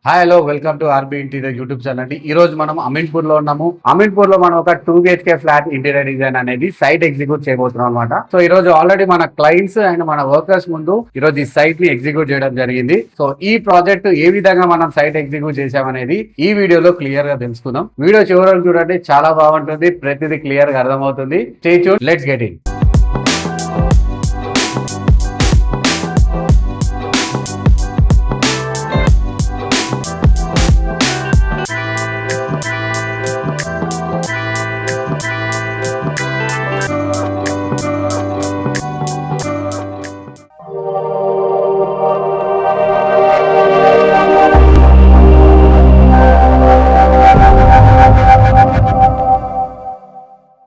Hi hello welcome to RB interior YouTube channel అండి. ఈ రోజు మనం అమీన్పూర్ లో ఉన్నాము. అమీన్పూర్ లో మనం ఒక 2 BHK ఫ్లాట్ ఇంటీరియర్ డిజైన్ అనేది సైట్ ఎగ్జిక్యూట్ చేయబోతున్నాం అనమాట. సో ఈ రోజు ఆల్రెడీ మన క్లయింట్స్ అండ్ మన వర్కర్స్ ముందు ఈ రోజు ఈ సైట్ ని ఎగ్జిక్యూట్ చేయడం జరిగింది. సో ఈ ప్రాజెక్ట్ ఏ విధంగా మనం సైట్ ఎగ్జిక్యూట్ చేసామనేది ఈ వీడియోలో క్లియర్ గా తెలుసుకుందాం. వీడియో చివరకు చూడండి, చాలా బాగుంటుంది, ప్రతిదీ క్లియర్ గా అర్థమవుతుంది. Stay tune, let's get in.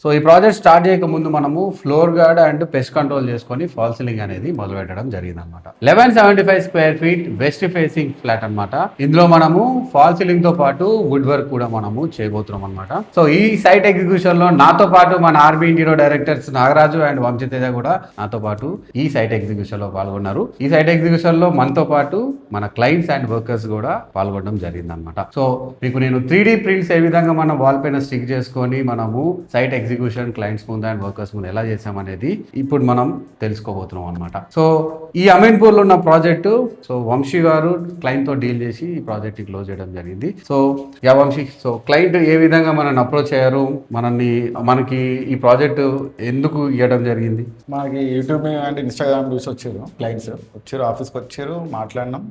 So ఈ ప్రాజెక్ట్ స్టార్ట్ చేయక ముందు మనము floor gourd and pest control చేసుకొని ఫాల్ సీలింగ్ అనేది మొదలు పెట్టడం జరిగింది అనమాట. 1175 square feet west facing flat అనమాట. ఇందులో మనము ఫాల్ సీలింగ్ తో పాటు వుడ్ వర్క్ కూడా మనము చేయబోతున్నాం అనమాట. సో ఈ సైట్ ఎగ్జిక్యూషన్ లో నాతో పాటు మన RB interior directors Nagaraju and Vamsateja కూడా నాతో పాటు ఈ సైట్ ఎగ్జిక్యూషన్ లో పాల్గొన్నారు. ఈ సైట్ ఎగ్జిక్యూషన్ లో మనతో పాటు మన క్లయింట్స్ అండ్ వర్కర్స్ కూడా పాల్గొనడం జరిగింది అనమాట. సో మీకు నేను 3D ప్రింట్స్ ఏ విధంగా మనం వాల్ పైన స్టిక్ చేసుకొని మనము సైట్ ఎగ్జిక్యూషన్ క్లయింట్స్ ముందు అండ్ వర్కర్స్ ముందు ఎలా చేసామనేది ఇప్పుడు మనం తెలుసుకోబోతున్నాం అనమాట. సో ఈ అమీన్పూర్ లో ఉన్న ప్రాజెక్టు, సో వంశీ గారు క్లయింట్ తో డీల్ చేసి ఈ ప్రాజెక్ట్ ని క్లోజ్ చేయడం జరిగింది. సో వంశీ, సో క్లయింట్ ఏ విధంగా మనల్ని అప్రోచ్ అయ్యారు, మనకి ఈ ప్రాజెక్ట్ ఎందుకు ఇవ్వడం జరిగింది? మనకి యూట్యూబ్ అండ్ ఇన్స్టాగ్రామ్ చూసి వచ్చారు ఆఫీస్కి వచ్చారు, మాట్లాడినాం,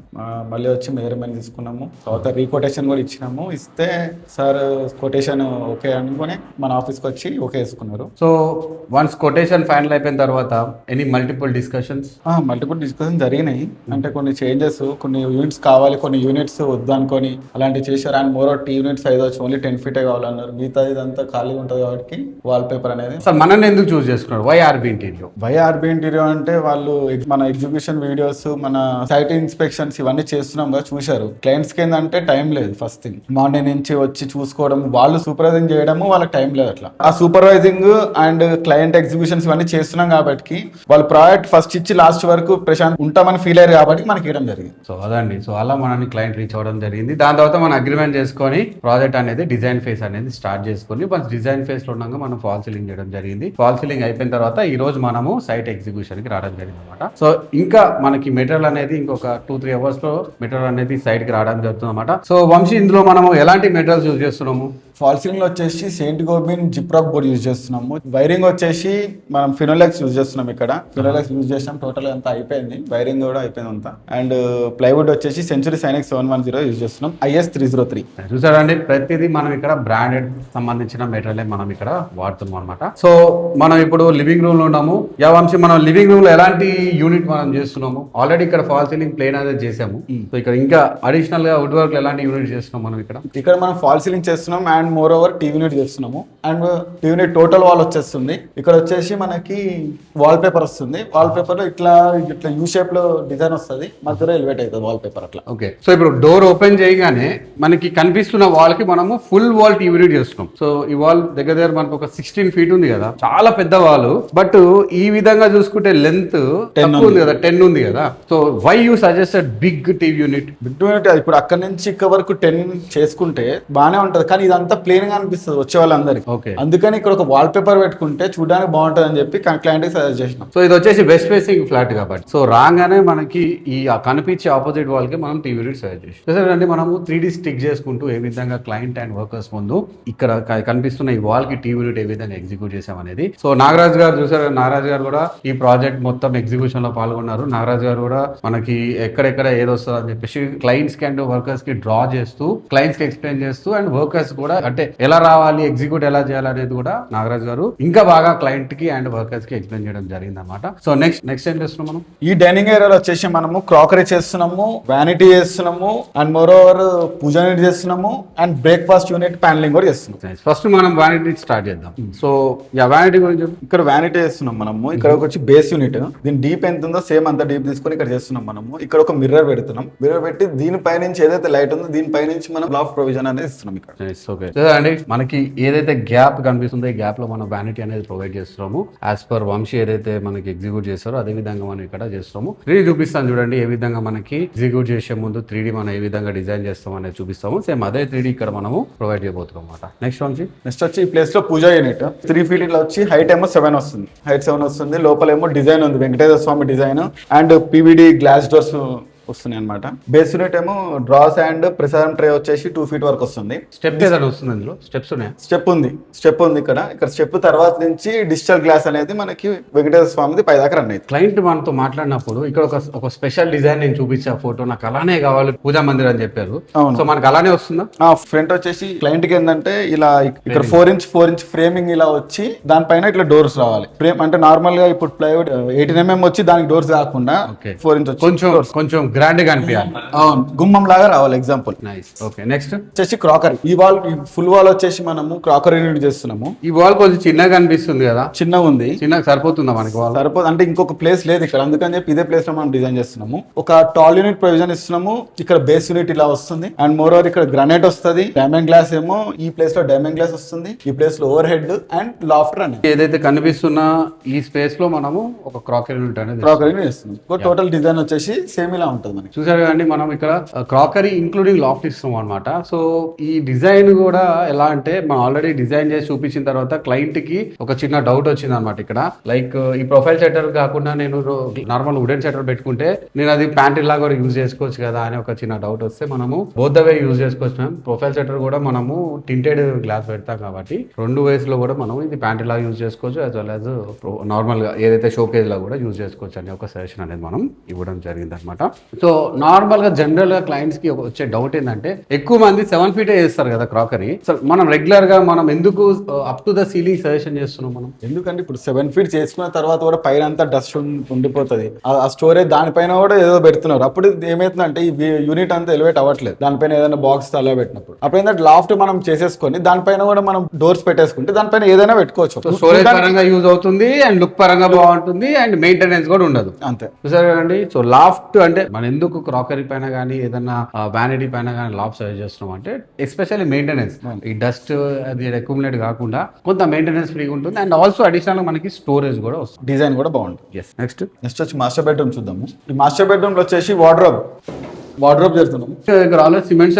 మళ్ళీ వచ్చి మెజర్మెంట్ తీసుకున్నాము, తర్వాత రీకోటేషన్ కూడా ఇచ్చినాము. ఇస్తే సార్ కొటేషన్ ఓకే అనుకుని మన ఆఫీస్కి వచ్చి ఓకే వేసుకున్నారు. సో వన్స్ కొటేషన్ ఫైనల్ అయిపోయిన తర్వాత ఎనీ మల్టిపుల్ డిస్కషన్ జరిగినాయి. అంటే కొన్ని చేంజెస్, కొన్ని యూనిట్స్ కావాలి, కొన్ని యూనిట్స్ వద్దు అనుకొని అలాంటివి చేశారు. అండ్ మోర్ టీ యూనిట్స్ అయితే వచ్చి ఓన్లీ 10 feet కావాలన్నారు. మిగతా ఇదంతా ఖాళీ ఉంటుంది కాబట్టి వాల్ పేపర్ అనేది. సార్ మనల్ని ఎందుకు చూస్ చేసుకున్నారు? వై ఆర్బీ ఇంటీరియర్ అంటే వాళ్ళు మన ఎగ్జిక్యూషన్ వీడియోస్, మన సైట్ ఇన్స్పెక్షన్స్ ఇవన్నీ చేస్తున్నాం కదా, చూశారు. క్లయింట్స్ కి ఏంటంటే టైం లేదు. ఫస్ట్ థింగ్ మార్నింగ్ నుంచి వచ్చి చూసుకోవడం, వాళ్ళు సూపర్వైజింగ్ చేయడము వాళ్ళకి టైం లేదు. అట్లా ఆ సూపర్వైజింగ్ అండ్ క్లయింట్ ఎగ్జిక్యూషన్స్ ఇవన్నీ చేస్తున్నాం కాబట్టి వాళ్ళు ప్రాజెక్ట్ ఫస్ట్ ఇచ్చి లాస్ట్ వరకు ప్రశాంత్ ఉంటామని ఫీల్ అయ్యారు కాబట్టి మనకి ఇవ్వడం జరిగింది. సో అదండి, సో అలా మనని క్లయింట్ రీచ్ అవ్వడం జరిగింది. దాని తర్వాత మనం అగ్రిమెంట్ చేసుకొని ప్రాజెక్ట్ అనేది డిజైన్ ఫేస్ అనేది స్టార్ట్ చేసుకొని డిజైన్ ఫేస్ లో ఉండగా మనం ఫాల్ సీలింగ్ చేయడం జరిగింది. ఫాల్ సీలింగ్ అయిపోయిన తర్వాత ఈ రోజు మనము సైట్ ఎగ్జిక్యూషన్ కి రావడం జరిగింది అనమాట. సో ఇంకా మనకి మెటీరియల్ అనేది ఇంకొక 2-3 hours లో మెటీరియల్ అనేది సైట్ కి రావడం జరుగుతుంది అనమాట. సో వంశీ, ఇందులో మనము ఎలాంటి మెటీరియల్స్ యూజ్ చేస్తున్నాము? ఫాల్ సీలింగ్ లో వచ్చేసి సెయింట్ గోబిన్ జిప్రాక్ బోర్డ్ యూజ్ చేస్తున్నాము. వైరింగ్ వచ్చేసి మనం ఫినోలెక్స్ యూజ్ చేస్తున్నాం. ఇక్కడ ఫినోలెక్స్ యూజ్ చేసినాం. టోటల్ అంతా అయిపోయింది, వైరింగ్ కూడా అయిపోయింది అంతా. అండ్ ప్లైవుడ్ వచ్చేసి సెంచురీ సైనిక్ 710 యూజ్ చేస్తున్నాం. IS 303. చూసారండి, ప్రతిదీ మనం ఇక్కడ బ్రాండెడ్ సంబంధించిన మెటీరియల్ మనం ఇక్కడ వాడుతున్నాం అనమాట. సో మనం ఇప్పుడు లివింగ్ రూమ్ లో ఉన్నాము. వంశీ, మనం లివింగ్ రూమ్ లో ఎలాంటి యూనిట్ మనం చేస్తున్నాము? ఆల్రెడీ ఇక్కడ ఫాల్ సీలింగ్ ప్లేన్ అనేది చేసాము. సో ఇక్కడ ఇంకా అడిషనల్ గా వుడ్ వర్క్ ఎలాంటి యూనిట్ చేస్తున్నాం మనం ఇక్కడ మనం ఫాల్ సీలింగ్ చేస్తున్నాం. And moreover TV unit చేస్తున్నాము. And TV unit total wall వచ్చేస్తుంది. ఇక్కడ వచ్చేసి మనకి వాల్ పేపర్ వస్తుంది. వాల్ పేపర్ లో ఇట్లా యూ షేప్ లో డిజైన్ వస్తుంది, మధ్యలో ఎలివేట్ అవుతుంది వాల్ పేపర్ అట్లా. ఓకే, సో ఇప్పుడు డోర్ ఓపెన్ చేయగానే మనకి కనిపిస్తున్న వాల్ కి మనము ఫుల్ వాల్ టీవీ యూనిట్ చేస్తున్నాం. సో ఈ వాల్ దగ్గర మనకు ఒక 16 feet ఉంది కదా, చాలా పెద్ద వాల్. బట్ ఈ విధంగా చూసుకుంటే లెంత్ ఉంది కదా, 10 ఉంది కదా. So why you suggested big TV unit? ఇప్పుడు అక్కడ నుంచి ఇక్కడ వరకు 10 చేసుకుంటే బానే ఉంటది, కానీ ఇదంతా ప్లేన్ గా అనిపిస్తుంది వచ్చే వాళ్ళందరికి. ఓకే, అందుకని ఇక్కడ ఒక వాల్ పేపర్ పెట్టుకుంటే చూడడానికి బాగుంటుంది అని చెప్పి క్లయింట్ కి సజెస్ట్ చేసినాం. సో ఇది వచ్చేసి వెస్ట్ ఫేసింగ్ ఫ్లాట్ కాబట్టి సో రాగానే మనకి ఈ కనిపించే ఆపోజిట్ వాల్ కి మనం టీవీ యూనిట్ సజెస్ట్ చేసాం. మనము 3D స్టిక్ చేసుకుంటూ ఏ విధంగా క్లయింట్ అండ్ వర్కర్స్ ముందు ఇక్కడ కనిపిస్తున్న ఈ వాల్ కి టీవీ యూనిట్ ఏ విధంగా ఎగ్జిక్యూట్ చేసాం అనేది. సో నాగరాజ్ గారు చూసారు, నాగరాజ్ గారు కూడా ఈ ప్రాజెక్ట్ మొత్తం ఎగ్జిక్యూషన్ లో పాల్గొన్నారు. నాగరాజ్ గారు కూడా మనకి ఎక్కడెక్కడ ఏది వస్తుంది అని చెప్పేసి క్లయింట్స్ కి అండ్ వర్కర్స్ కి డ్రా చేస్తూ, క్లయింట్స్ కి ఎక్స్ప్లెయిన్ చేస్తూ అండ్ వర్కర్స్ కూడా అంటే ఎలా రావాలి, ఎగ్జిక్యూట్ ఎలా చేయాలి అనేది కూడా నాగరాజ్ గారు ఇంకా బాగా క్లయింట్ కి అండ్ వర్కర్స్ కి ఎక్స్ప్లెయిన్ చేయడం జరిగింది అనమాట. సో నెక్స్ట్ ఏం చేస్తున్నాం మనం? ఈ డైనింగ్ ఏరియాలో వచ్చేసి మనము క్రాకరీ చేస్తున్నాము, వ్యానిటీ చేస్తున్నాము, and moreover pooja unit చేస్తున్నాము, అండ్ బ్రేక్ఫాస్ట్ యూనిట్ ప్యానలింగ్ కూడా చేస్తున్నాం. ఫస్ట్ మనం వ్యానిటీ స్టార్ట్ చేద్దాం. సో వ్యానిటీ గురించి ఇక్కడ వ్యానిటీ చేస్తున్నాం మనము. ఇక్కడ వచ్చి బేస్ యూనిట్, దీని డీప్ ఎంత ఉందో సేమ్ అంత డీప్ తీసుకొని ఇక్కడ చేస్తున్నాం మనము. ఇక్కడ ఒక మిర్రర్ పెడుతున్నాం. మిర్రర్ పెట్టి దీనిపై నుంచి ఏదైతే లైట్ ఉందో దీనిపై నుంచి మనం లాఫ్ట్ ప్రొవిజన్ అనేది ఇస్తున్నాం ఇక్కడ. ఓకే, అండి మనకి ఏదైతే గ్యాప్ కనిపిస్తుందో ఈ గ్యాప్ లో మనం వ్యానిటీ అనేది ప్రొవైడ్ చేస్తున్నాము యాజ్ పర్ వంశీ ఏదైతే మనకి ఎగ్జిక్యూట్ చేస్తారో అదే విధంగా మనం ఇక్కడ చేస్తాము. 3D చూపిస్తాను చూడండి ఏ విధంగా మనకి ఎగ్జిక్యూట్ చేసే ముందు 3D మనం ఏ విధంగా డిజైన్ చేస్తాం అనేది చూపిస్తాము. సేమ్ అదే 3D ఇక్కడ మనము ప్రొవైడ్ చేయబోతున్నాం అనమాట. నెక్స్ట్ వంశీ నెక్స్ట్ వచ్చి ఈ ప్లేస్ లో పూజా యూనిట్ 3 feet ఇట్లా వచ్చి హైట్ ఏమో 7 వస్తుంది. హైట్ 7 వస్తుంది. లోపల ఏమో డిజైన్ ఉంది, Venkateswara Swamy design and PVD glass doors వస్తున్నాయి అనమాట. బేస్ యూనిట్ ఏమో డ్రాస్ అండ్ ప్రసాదం ట్రే వచ్చేసి 2 feet వరకు వస్తుంది. స్టెప్ ఏదైనా వస్తుంది అందులో స్టెప్స్ ఉన్నాయా? స్టెప్ ఉంది ఇక్కడ స్టెప్ తర్వాత నుంచి డిజిటల్ గ్లాస్ అనేది మనకి వెంకటేశ్వర స్వామిది పై దాకా రన్ అవుతుంది. క్లయింట్ మనతో మాట్లాడినప్పుడు ఇక్కడ ఒక స్పెషల్ డిజైన్ నేను చూపించా ఫోటో నాకు అలానే కావాలి పూజా మందిర్ అని చెప్పారు. సో మనకు అలానే వస్తుందా? ఫ్రంట్ వచ్చేసి క్లయింట్ కి ఏంటంటే ఇలా ఇక్కడ 4 inch ఫ్రేమింగ్ ఇలా వచ్చి దానిపైన ఇట్లా డోర్స్ రావాలి. ఫ్రేమ్ అంటే నార్మల్ గా ఇప్పుడు ప్లైవుడ్ 18 mm వచ్చి దానికి డోర్స్ కాకుండా 4 inch వచ్చి కొంచెం గ్రాండ్ గా అనిపించాలి. అవును, గుమ్మం లాగా రావాలి. ఎగ్జాంపుల్. నైస్. ఓకే నెక్స్ట్ వచ్చేసి క్రాకరీ. ఈ వాల్ ఫుల్ వాల్ వచ్చేసి మనము క్రాకరీ యూనిట్ చేస్తున్నాము. ఈ వాల్ కొంచెం చిన్నగా అనిపిస్తుంది కదా? చిన్నగా ఉంది. చిన్నగా సరిపోతుందా మనకి వాల్? సరిపోదు అంటే ఇంకొక ప్లేస్ లేదు ఇక్కడ, అందుకని చెప్పి ఇదే ప్లేస్ లో మనం డిజైన్ చేస్తున్నాము. ఒక టాల్ యూనిట్ ప్రొవిజన్ ఇస్తున్నాము. ఇక్కడ బేస్ యూనిట్ ఇలా వస్తుంది అండ్ మోర్ ఓవర్ ఇక్కడ గ్రానైట్ వస్తుంది. డైమండ్ గ్లాస్ ఏమో ఈ ప్లేస్ లో డైమండ్ గ్లాస్ వస్తుంది. ఈ ప్లేస్ లో ఓవర్ హెడ్ అండ్ లాఫ్టర్ అని ఏదైతే కనిపిస్తున్న ఈ స్పేస్ లో మనము ఒక క్రాకరీ యూనిట్ అనేది క్రాకరీ చేస్తున్నాం. టోటల్ డిజైన్ వచ్చేసి సేమ్ ఇలా ఉంటుంది మనకి. చూసారు కదండి మనం ఇక్కడ క్రాకరీ ఇంక్లూడింగ్ లాఫ్ట్ ఇస్తున్నాం అనమాట. సో ఈ డిజైన్ కూడా ఎలా అంటే మనం ఆల్రెడీ డిజైన్ చేసి చూపించిన తర్వాత క్లయింట్ కి ఒక చిన్న డౌట్ వచ్చింది అనమాట. ఇక్కడ లైక్ ఈ ప్రొఫైల్ షట్టర్ కాకుండా నేను నార్మల్ వుడెన్ షట్టర్ పెట్టుకుంటే నేను అది ప్యాంట్రీ లాగా కూడా యూజ్ చేసుకోవచ్చు కదా అని ఒక చిన్న డౌట్ వస్తే మనము బోత్ ద వే యూజ్ చేసుకోవచ్చు మ్యామ్. ప్రొఫైల్ షట్టర్ కూడా మనము టింటెడ్ గ్లాస్ పెడతాం కాబట్టి 2 ways లో కూడా మనం ఇది ప్యాంట్రీ లాగా యూజ్ చేసుకోవచ్చు యాజ్ వెల్ యాజ్ నార్మల్ గా ఏదైతే షోకేజ్ లా కూడా యూజ్ చేసుకోవచ్చు అనే ఒక సజెషన్ అనేది మనం ఇవ్వడం జరిగింది అనమాట. సో నార్మల్ గా జనరల్ గా క్లయింట్స్ కి వచ్చే డౌట్ ఏంటంటే ఎక్కువ మంది 7 feet చేస్తారు కదా క్రాకరీ. సో మనం రెగ్యులర్ గా మనం ఎందుకు up to the ceiling suggestion చేస్తున్నాం మనం? ఎందుకంటే ఇప్పుడు 7 feet చేసుకున్న తర్వాత కూడా పైన అంతా డస్ట్ ఉండిపోతుంది. ఆ స్టోరేజ్ దానిపైన కూడా ఏదో పెడుతున్నారు. అప్పుడు ఏమైతుందంటే ఈ యూనిట్ అంతా ఎలివేట్ అవ్వట్లేదు. దానిపైన ఏదైనా బాక్స్ అలా పెట్టినప్పుడు అప్పుడు ఏంటంటే లాఫ్ట్ మనం చేసేసుకొని దానిపైన కూడా మనం డోర్స్ పెట్టేసుకుంటే దానిపైన ఏదైనా పెట్టుకోవచ్చు. స్టోరేజ్ పరంగా యూజ్ అవుతుంది అండ్ లుక్ పరంగా బాగుంటుంది అండ్ మెయింటెనెన్స్ కూడా ఉండదు. అంతే. చూసారు కదండి. సో లాఫ్ట్ అంటే మనం ఎందుకు క్రాకరీ పైన కానీ ఏదైనా వ్యానిటీ పైన కానీ లాఫ్ట్ సజెస్ట్ చేస్తున్నాం అంటే ఎస్పెషల్లీ మెయింటెనెన్స్. ఈ డస్ట్ అది అక్యుములేట్ కాకుండా కొంత మెయింటెనెన్స్ ఫ్రీగా ఉంటుంది అండ్ ఆల్సో అడిషనల్ మనకి స్టోరేజ్ కూడా వస్తుంది. డిజైన్ కూడా బాగుంటుంది. నెక్స్ట్ వచ్చి మాస్టర్ బెడ్రూమ్ చూద్దాము. ఈ మాస్టర్ బెడ్రూమ్ లో వచ్చేసి వార్డ్రోబ్ చేస్తున్నాం. ఇక్కడ ఆల్రెడీ సిమెంట్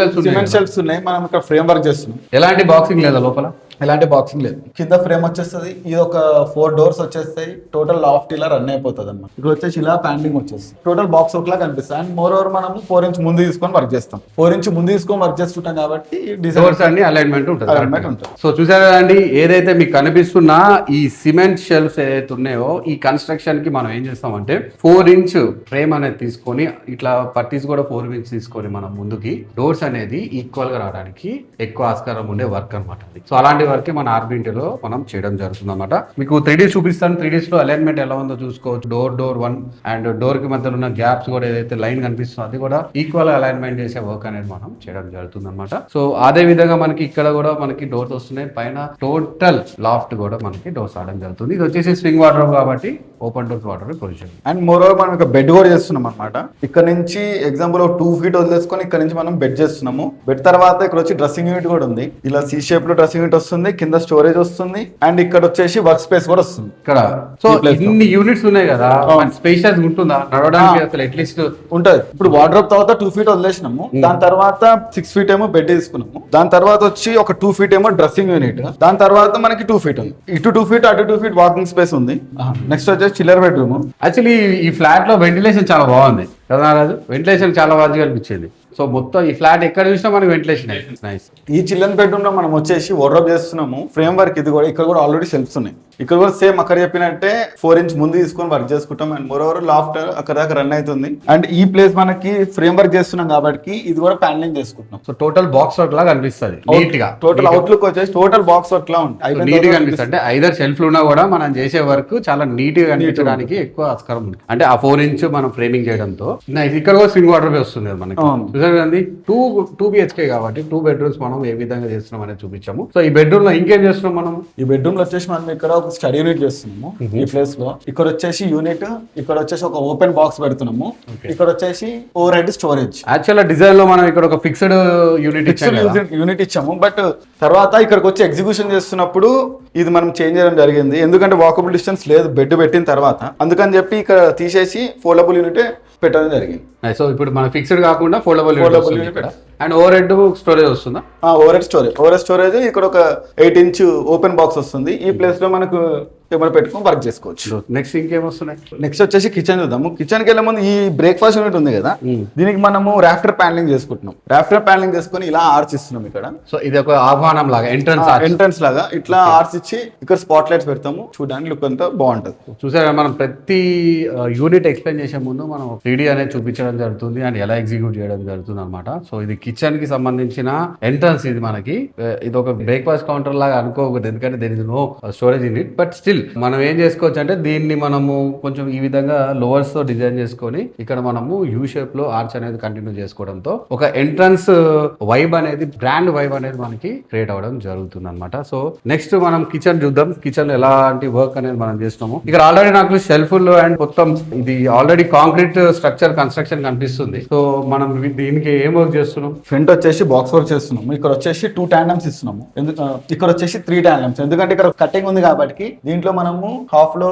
షెల్ఫ్స్ ఉన్నాయి. మనం ఇక్కడ ఫ్రేమ్ వర్క్ చేస్తున్నాం. ఎలాంటి బాక్సింగ్ లేదా లోపల? ఎలాంటి బాక్సింగ్ లేదు. కింద ఫ్రేమ్ వచ్చేస్తుంది. ఇది ఒక 4 doors వచ్చేస్తాయి. టోటల్ లాఫ్ట్ ఇలా రన్ అయిపోతుంది అన్నమాట. ఇక్కడ వచ్చేసి ఇలా ప్యాండింగ్ వచ్చేస్తుంది. టోటల్ బాక్స్ ఒకలా కనిపిస్తుంది. అండ్ మోర్ ఓవర్ మనము 4 inch ముందు తీసుకొని వర్క్ చేస్తాం. 4 inch ముందు తీసుకొని వర్క్ చేస్తుంటాం కాబట్టి డోర్స్ అన్ని అలైన్మెంట్ ఉంటుంది. సో చూసారా అండి, ఏదైతే మీకు కనిపిస్తున్న ఈ సిమెంట్ షెల్ఫ్స్ ఏదైతే ఉన్నాయో ఈ కన్స్ట్రక్షన్ కి మనం ఏం చేస్తామంటే 4 inch ఫ్రేమ్ అనేది తీసుకొని ఇట్లా పట్టీస్ కూడా 4 inch తీసుకొని మనం ముందుకి డోర్స్ అనేది ఈక్వల్ గా రావడానికి ఎక్కువ ఆస్కారం ఉండే వర్క్ అనమాట. సో అలాంటి వర్క్ మన ఆర్బింటిలో మనం చేయడం జరుగుతుంది అనమాట. మీకు 3D చూపిస్తాను. 3Ds లో అలైన్మెంట్ ఎలా ఉందో చూసుకోవచ్చు. డోర్ 1 అండ్ డోర్ కి మధ్యలో ఉన్న గ్యాప్స్ కూడా ఏదైతే లైన్ కనిపిస్తుందో అది కూడా ఈక్వల్ అలైన్మెంట్ చేసే వర్క్ అనేది మనం చేయడం జరుగుతుంది అనమాట. సో అదే విధంగా మనకి ఇక్కడ కూడా మనకి డోర్స్ వస్తున్నాయి. పైన టోటల్ లాఫ్ట్ కూడా మనకి డోర్స్ ఆడడం జరుగుతుంది. ఇది వచ్చేసి స్వింగ్ వార్డ్రోబ్ కాబట్టి open doors wardrobe position. And more over మనం ఇక్కడ బెడ్ కూడా చేస్తున్నాం అనమాట. ఇక్కడ నుంచి ఎగ్జాంపుల్ 2 feet వదిలేసుకొని ఇక్కడ నుంచి మనం బెడ్ చేస్తున్నాము. బెడ్ తర్వాత ఇక్కడ వచ్చి డ్రెస్సింగ్ యూనిట్ కూడా ఉంది. ఇలా C షేప్ లో డ్రెస్సింగ్ యూనిట్ వస్తుంది. కింద స్టోరేజ్ వస్తుంది అండ్ ఇక్కడ వచ్చేసి వర్క్ స్పేస్ కూడా వస్తుంది. ఇక్కడ సో ఇన్ని యూనిట్స్ ఉన్నాయి కదా, స్పేషియస్ ఉంటుందా నడవడానికి? అసలు అట్లీస్ట్ ఉంటది. ఇప్పుడు వార్డ్రోబ్ తర్వాత 2 feet వదిలేసినాము. దాని తర్వాత 6 feet ఏమో బెడ్ తీసుకున్నాము. దాని తర్వాత వచ్చి ఒక 2 feet ఏమో డ్రెస్సింగ్ యూనిట్. దాని తర్వాత మనకి 2 feet ఉంది. ఇటు 2 feet అటు 2 feet వాకింగ్ స్పేస్ ఉంది. నెక్స్ట్ వచ్చేసి చిల్లర్ బెడ్రూమ్. యాక్చువల్లీ ఈ ఫ్లాట్ లో వెంటిలేషన్ చాలా బాగుంది కదా రాజు? వెంటిలేషన్ చాలా బాగా అనిపించింది. సో మొత్తం ఈ ఫ్లాట్ ఎక్కడ చూసినా మనకి వెంటిలేషన్ నైస్. ఈ చిల్డ్రన్ బెడ్రూమ్ లో మనం వచ్చేసి వార్డ్రోబ్ చేస్తున్నాము. ఫ్రేమ్ వర్క్ ఇది కూడా ఇక్కడ కూడా ఆల్రెడీ షెల్ఫ్స్ ఉన్నాయి. ఇక్కడ కూడా సేమ్ అక్కడ చెప్పినట్టే 4 inch ముందు తీసుకొని వర్క్ చేసుకుంటాం. అండ్ మోర్ ఓవర్ లాఫ్ట్ అక్కడ దాకా రన్ అవుతుంది. అండ్ ఈ ప్లేస్ మనకి ఫ్రేమ్ వర్క్ చేస్తున్నాం కాబట్టి ఇది కూడా ప్యానలింగ్ చేసుకుంటున్నాం. సో టోటల్ బాక్స్ వర్క్ లాగా అనిపిస్తుంది. నీట్ గా టోటల్ అవుట్లుక్ వచ్చేసి టోటల్ బాక్స్ వర్క్ లా ఉంటుంది. నీట్ గా అనిపిస్తుంది. అంటే ఐదర్ షెల్ఫ్ ఉన్నా కూడా మనం చేసే వర్క్ చాలా నీట్ గా అనిపించడానికి ఎక్కువ ఆస్కారం ఉంది. అంటే ఆ 4 inch మనం ఫ్రేమింగ్ చేయడంతో ఇక్కడ కూడా స్వింగ్ వాటర్ వస్తుంది కదా మనకి. చూసారు కదండి. 2 BHK కాబట్టి 2 bedrooms మనం ఏ విధంగా చేస్తున్నాం అనేది చూపించాము. సో ఈ బెడ్రూమ్ లో ఇంకేం చేస్తున్నాం మనం? ఈ బెడ్రూమ్ లో వచ్చేసి మనం ఇక్కడ ఒక స్టడీ యూనిట్ చేస్తున్నాము ఈ ప్లేస్ లో. ఇక్కడ వచ్చేసి యూనిట్, ఇక్కడ వచ్చేసి ఒక ఓపెన్ బాక్స్ పెడుతున్నాము, ఇక్కడ వచ్చేసి over head storage. Actual design లో మనం ఇక్కడ ఒక ఫిక్స్డ్ యూనిట్ ఇచ్చాము. బట్ తర్వాత ఇక్కడికి వచ్చి ఎగ్జిక్యూషన్ చేస్తున్నప్పుడు ఇది మనం చేంజ్ చేయడం జరిగింది, ఎందుకంటే వాకబుల్ డిస్టెన్స్ లేదు బెడ్ పెట్టిన తర్వాత. అందుకని చెప్పి ఇక్కడ తీసేసి ఫోల్డబుల్ యూనిట్ పెట్టడం జరిగింది. సో ఇప్పుడు మన ఫిక్స్డ్ కాకుండా foldable unit and over head storage వస్తుందా? ఓవర్ హెడ్ స్టోరేజ్ ఇక్కడ ఒక 8 ఇంచ్ ఓపెన్ బాక్స్ వస్తుంది. ఈ ప్లేస్ లో మనకు ఏమైనా పెట్టుకొని వర్క్ చేసుకోవచ్చు. నెక్స్ట్ ఇంకేం వస్తున్నాయి? నెక్స్ట్ వచ్చేసి కిచెన్ చూద్దాము. కిచెన్ కి వెళ్ళే ముందు ఈ బ్రేక్ఫాస్ట్ యూనిట్ ఉంది కదా, దీనికి మనము రాఫ్టర్ ప్యానలింగ్ చేసుకుంటున్నాం. రాఫ్టర్ ప్యానలింగ్ చేసుకుని ఇలా ఆర్చ్ ఇస్తున్నాం ఇక్కడ. సో ఇది ఒక ఆహ్వానం లాగా ఎంట్రన్స్ లాగా ఇట్లా ఆర్చ్ ఇచ్చి ఇక్కడ స్పాట్ లైట్స్ పెడతాము. చూడడానికి లుక్ అంతా బాగుంటది. చూసారా, మనం ప్రతి యూనిట్ ఎక్స్ప్లెయిన్ చేసే ముందు మనం 3D అనేది చూపించడం జరుగుతుంది అండ్ ఎలా ఎగ్జిక్యూట్ చేయడం జరుగుతుంది అనమాట. సో ఇది కిచెన్ కి సంబంధించిన ఎంట్రన్స్. ఇది మనకి ఇది ఒక బ్రేక్ఫాస్ట్ కౌంటర్ లాగా అనుకోకూడదు, ఎందుకంటే there is no storage in it. But still మనం ఏం చేసుకోవచ్చు అంటే దీన్ని మనము కొంచెం ఈ విధంగా లోవర్స్ తో డిజైన్ చేసుకొని ఇక్కడ మనము యూ షేప్ లో ఆర్చ్ అనేది కంటిన్యూ చేసుకోవడంతో ఒక ఎంట్రన్స్ వైబ్ అనేది, బ్రాండ్ వైబ్ అనేది మనకి క్రియేట్ అవ్వడం జరుగుతుంది అనమాట. సో నెక్స్ట్ మనం కిచెన్ చూద్దాం. కిచెన్ లో ఎలాంటి వర్క్ అనేది మనం చేస్తున్నాము. ఇక్కడ ఆల్రెడీ నాకు షెల్ఫ్ అండ్ మొత్తం ఇది ఆల్రెడీ కాంక్రీట్ స్ట్రక్చర్ కన్స్ట్రక్షన్ కనిపిస్తుంది. సో మనం దీనికి ఏం వర్క్ చేస్తున్నాం? ఫ్రంట్ వచ్చేసి బాక్స్ వర్క్ చేస్తున్నాము. ఇక్కడ వచ్చేసి 2 ట్యాండమ్స్ ఇస్తున్నాము. ఇక్కడ వచ్చేసి 3 ట్యాండమ్స్, ఎందుకంటే ఇక్కడ కటింగ్ ఉంది కాబట్టి దీంట్లో మనము హాఫ్ లో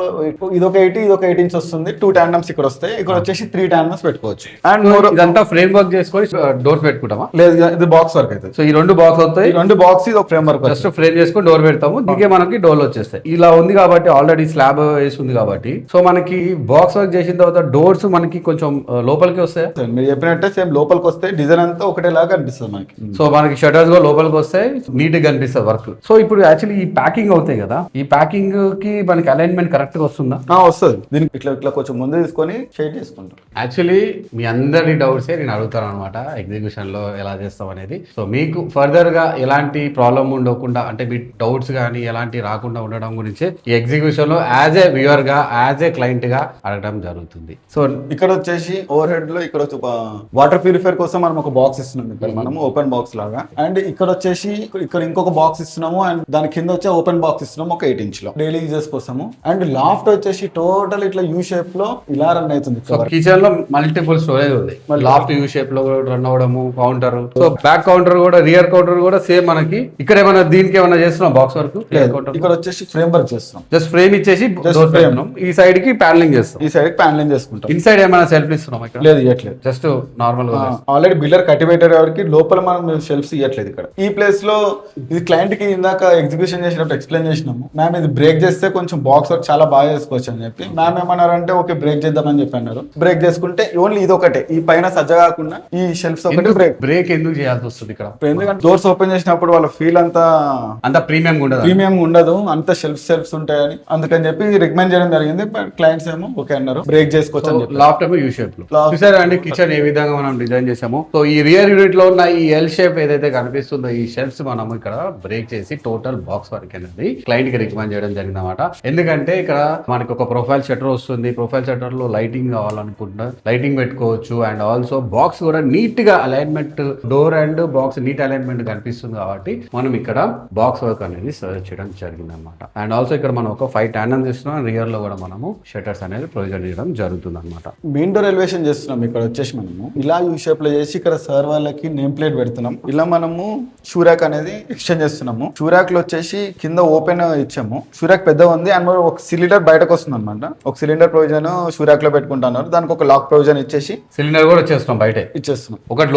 ఇదొక 8 ఇంచ్ వస్తుంది. 2 ట్యాండమ్స్ ఇక్కడ వస్తాయి. ఇక్కడ వచ్చేసి 3 ట్యాండమ్స్ పెట్టుకోవచ్చు. అండ్ ఇదంతా ఫ్రేమ్ వర్క్ చేసుకొని డోర్స్ పెట్టుకుంటామా? లేదు, ఇది బాక్స్ వర్క్ అయితే. సో ఈ 2 బాక్స్ అవుతాయి. 2 బాక్స్ ఇది ఒక ఫ్రేమ్ వర్క్. జస్ట్ ఫ్రేమ్ చేసుకొని డోర్ పెడతాము, దీనికి మనకి డోర్లు వచ్చేస్తాయి. ఇలా ఉంది కాబట్టి ఆల్రెడీ స్లాబ్ వేసి ఉంది కాబట్టి సో మనకి బాక్స్ వర్క్ చేసిన తర్వాత డోర్స్ మనకి కొంచెం లోపలికి వస్తాయి. మీరు చెప్పినట్టే సేమ్ లోపలికి వస్తే డిజైన్ అంతా ఒకటేలాగా అనిపిస్తుంది మనకి. సో మనకి షటర్స్ కూడా లోపలికి వస్తాయి, నీట్ గా అనిపిస్తుంది వర్క్. సో ఇప్పుడు యాక్చువల్లీ ఈ ప్యాకింగ్ అవుతాయి కదా, ఈ ప్యాకింగ్ కి మనకి అలైన్మెంట్ కరెక్ట్ గా వస్తుందా? వస్తుంది. దీనికి ఇట్లా కొంచెం ముందు తీసుకొని షేడ్ చేసుకుంటాం. యాక్చువల్లీ మీ అందరి డౌట్సే నేను అడుగుతాను అనమాట, ఎగ్జిక్యూషన్ లో ఎలా చేస్తాం అనేది. సో మీకు ఫర్దర్ గా ఎలాంటి ప్రాబ్లం ఉండకుండా, అంటే మీ డౌట్స్ కానీ ఎలాంటి రాకుండా ఉండడం గురించి ఈ ఎగ్జిక్యూషన్ లో యాజ్ ఏ వ్యూవర్ గా, యాజ్ ఏ క్లయింట్ గా అడగడం జరుగుతుంది. సో ఇక్కడ వచ్చేసి ఓవర్ హెడ్ లో ఇక్కడ ఒక వాటర్ ప్యూరిఫైర్ కోసం మనం ఒక బాక్స్ ఇస్తున్నాం. ఇక్కడ మనం ఓపెన్ బాక్స్ లాగా. అండ్ ఇక్కడ వచ్చేసి ఇక్కడ ఇంకొక బాక్స్ ఇస్తున్నాము. అండ్ దాని కింద వచ్చే ఓపెన్ బాక్స్ ఇస్తున్నాము ఒక 8 ఇంచ్ లో డైలీ యూజెస్ కోసము. అండ్ లాఫ్ట్ వచ్చేసి టోటల్ ఇట్లా యూ షేప్ లో ఇలా రన్ అవుతుంది. కిచెన్ లో మల్టిపుల్ స్టోరేజ్ ఉంది. లాఫ్ట్ యూ షేప్ లో రన్ అవడము, కౌంటర్. సో బ్యాక్ కౌంటర్ కూడా, రియర్ కౌంటర్ కూడా సేమ్ మనకి. ఇక్కడ ఏమైనా దీనికి ఏమైనా చేస్తున్నాం బాక్స్ వర్క్? ఇక్కడ వచ్చేసి ఫ్రేమ్ వర్క్ చేస్తున్నాం. జస్ట్ ఫ్రేమ్ ఇచ్చేసి ఈ సైడ్ కి ప్యానలింగ్ చేస్తాం. ఈ సైడ్ ప్యానలింగ్ చేసుకుంటాం. ఇన్సైడ్ ఏమైనా సెల్ఫ్ ఇస్తున్నాం? ఇక్కడ లేదు, ఇవ్వట్లేదు. జస్ట్ నార్మల్ గా ఆల్రెడీ బిల్డర్ కట్టిపెట్టారు ఎవరికి, లోపల మనం షెల్ఫ్స్ ఇవ్వట్లేదు. ఇక్కడ ఈ ప్లేస్ లో ఇది క్లయింట్ కి ఇందాక ఎగ్జిక్యూషన్ చేసినప్పుడు ఎక్స్ప్లెయిన్ చేసినాము. మ్యామ్ ఇది బ్రేక్ చేస్తే కొంచెం బాక్స్ వర్క్ చాలా బాగా చేసుకోవచ్చు అని చెప్పి మ్యామ్ ఏమన్నారంటే ఓకే బ్రేక్ చేద్దామని చెప్పి అన్నారు. బ్రేక్ చేసుకుంటే ఓన్లీ ఇది ఒకటే, ఈ పైన సజ్జ కాకుండా ఈ షెల్ఫ్స్ ఒకటి బ్రేక్ ఎందుకు చేయాల్సి వస్తుంది ఇక్కడ? ఎందుకంటే డోర్స్ ఓపెన్ చేసినప్పుడు వాళ్ళ ఫీల్ అంత ప్రీమియం ఉండదు, అంత షెల్ఫ్స్ ఉంటాయని. అందుకని చెప్పి రికమెండ్ చేయడం జరిగింది. క్లయింట్స్ ఏమో ఓకే అన్నారు, బ్రేక్ చేసుకోవచ్చు. లాఫ్ట్ ఏమో యూ షేప్ లో చూసారా అండి కిచెన్ ఏ విధంగా మనం డిజైన్ చేసాము. సో ఈ రియర్ యూనిట్ లో ఉన్న ఈ ఎల్ షేప్ ఏదైతే కనిపిస్తుందో ఈ షెల్ఫ్స్ మనం ఇక్కడ బ్రేక్ చేసి టోటల్ బాక్స్ వర్క్ అనేది క్లయింట్ కి రికమెండ్ చేయడం జరిగింది అనమాట. ఎందుకంటే ఇక్కడ మనకి ఒక ప్రొఫైల్ షట్టర్ వస్తుంది. ప్రొఫైల్ షట్టర్ లో లైటింగ్ కావాలనుకుంటున్నా లైటింగ్ పెట్టుకోవచ్చు. అండ్ ఆల్సో బాక్స్ కూడా నీట్ గా alignment, door and box neat alignment కనిపిస్తుంది కాబట్టి మనం ఇక్కడ బాక్స్ వర్క్ అనేది సర్చ్ చేయడం జరిగింది అనమాట. అండ్ ఆల్సో ఇక్కడ మనం ఒక 5 ట్యాండమ్స్ ఇస్తున్నాం. రియర్ లో కూడా మనము షట్టర్స్ అనేది ప్రొవిజన్ చేయడం జరుగుతుంది అనమాట. మెయిన్ డోర్ ఎలివేషన్ చేస్తున్నాం. ఇక్కడ వచ్చేసి మనము ఇలా యూ షేప్ లో చేసి ఇక్కడ సర్ వాళ్ళకి నేమ్ ప్లేట్ పెడుతున్నాం. ఇలా మనము షూరాక్ అనేది ఎక్స్చేంజ్ చేస్తున్నాము. షూరాక్ లో వచ్చేసి కింద ఓపెన్ ఇచ్చాము. షూరాక్ పెద్ద ఉంది అండ్ ఒక సిలిండర్ బయటకు వస్తుంది అనమాట. ఒక సిలిండర్ ప్రొవిజన్ షూరాక్ లో పెట్టుకుంటున్నారు. దానికి ఒక లాక్ ప్రొవిజన్ ఇచ్చేసి సిలిండర్ కూడా వచ్చేస్తున్నాం, బయట ఇచ్చేస్తున్నాం. ఒకటి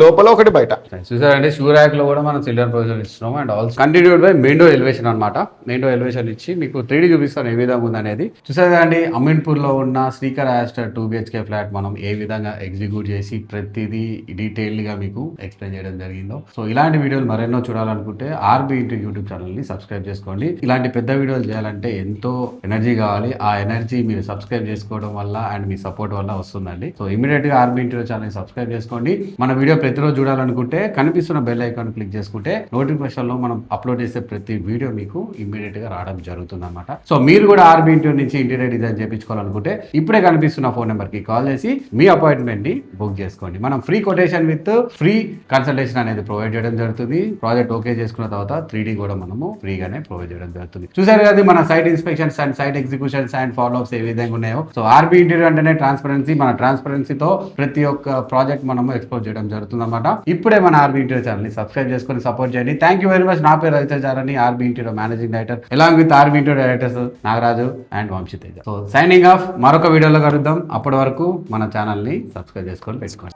లోపల ఒకటి బయట. చూసారండి, షూరాక్ లో కూడా మనం సిలిండర్ ప్రొవిజన్ ఇస్తున్నాం. And also continued by main door elevation అనమాట. మెయిన్ డోర్ ఎలివేషన్ ఇచ్చి మీకు 3D చూపిస్తాను ఏ విధంగా ఉంది అనేది. చూసారు కదండి, అమీన్పూర్ లో ఉన్న శ్రీకర్ యాస్టర్ 2 BHK ఫ్లాట్ మనం ఏ విధంగా ఎగ్జిక్యూట్ చేసి ప్రతిదీ డీటెయిల్డ్ గా మీకు ఎక్స్ప్లెయిన్ చేయడం జరిగిందో. సో ఇలాంటి వీడియోలు మరెన్నో చూడాలనుకుంటే RB Interior యూట్యూబ్ ఛానల్ ని సబ్స్క్రైబ్ చేసుకోండి. ఇలాంటి పెద్ద వీడియోలు చేయాలంటే ఎంతో ఎనర్జీ కావాలి. ఆ ఎనర్జీ మీరు సబ్స్క్రైబ్ చేసుకోవడం వల్ల అండ్ మీ సపోర్ట్ వల్ల వస్తుందండి. సో ఇమీడియట్ గా RB Interior ఛానల్ ని సబ్స్క్రైబ్ చేసుకోండి. మన వీడియో ప్రతిరోజు చూడాలనుకుంటే కనిపిస్తున్న బెల్ ఐకాన్ క్లిక్ చేసుకుంటే నోటిఫికేషన్ లో మనం అప్లోడ్ చేసే ప్రతి వీడియో మీకు ఇమీడియట్ గా రావడం జరుగుతుంది అనమాట. సో మీరు కూడా RB Interior నుంచి ఇంటీరియర్ డిజైన్ చేయించుకోవాలనుకుంటే ఇప్పుడే కనిపిస్తున్న ఫోన్ నెంబర్ కి కాల్ చేసి మీ అపాయింట్మెంట్ ని బుక్ చేసుకోండి. మనం free quotation with free consultation అనేది ప్రొవైడ్ చేయడం చేయడం జరుగుతుంది. ప్రాజెక్ట్ ఓకే చేసుకున్న తర్వాత 3D కూడా మనము ఫ్రీగానే ప్రొవైడ్ చేయడం జరుగుతుంది. చూసారు కదా మన site inspections and site executions and follow ups ఏ విధంగా ఉన్నాయో. సో ఆర్బీ ఇంటీరియర్ అంటేనే ట్రాన్స్పరెన్సీ. మన ట్రాన్స్పరెన్సీతో ప్రతి ఒక్క ప్రాజెక్ట్ మనము ఎక్స్పోజ్ చేయడం జరుగుతుంది అనమాట. ఇప్పుడే మన ఆర్బీ ఇంటీరియర్ ఛానల్ ని సబ్స్క్రైబ్ చేసుకొని సపోర్ట్ చేయండి. Thank you very much. నా పేరు రవితేజారని, RB interior managing director, along with RB interior directors Nagaraju and Vamsiteja. So signing off. మరొక వీడియోలో కలుద్దాం. అప్పటి వరకు మన ఛానల్ ని సబ్స్క్రైబ్ చేసుకొని పెట్టుకోండి.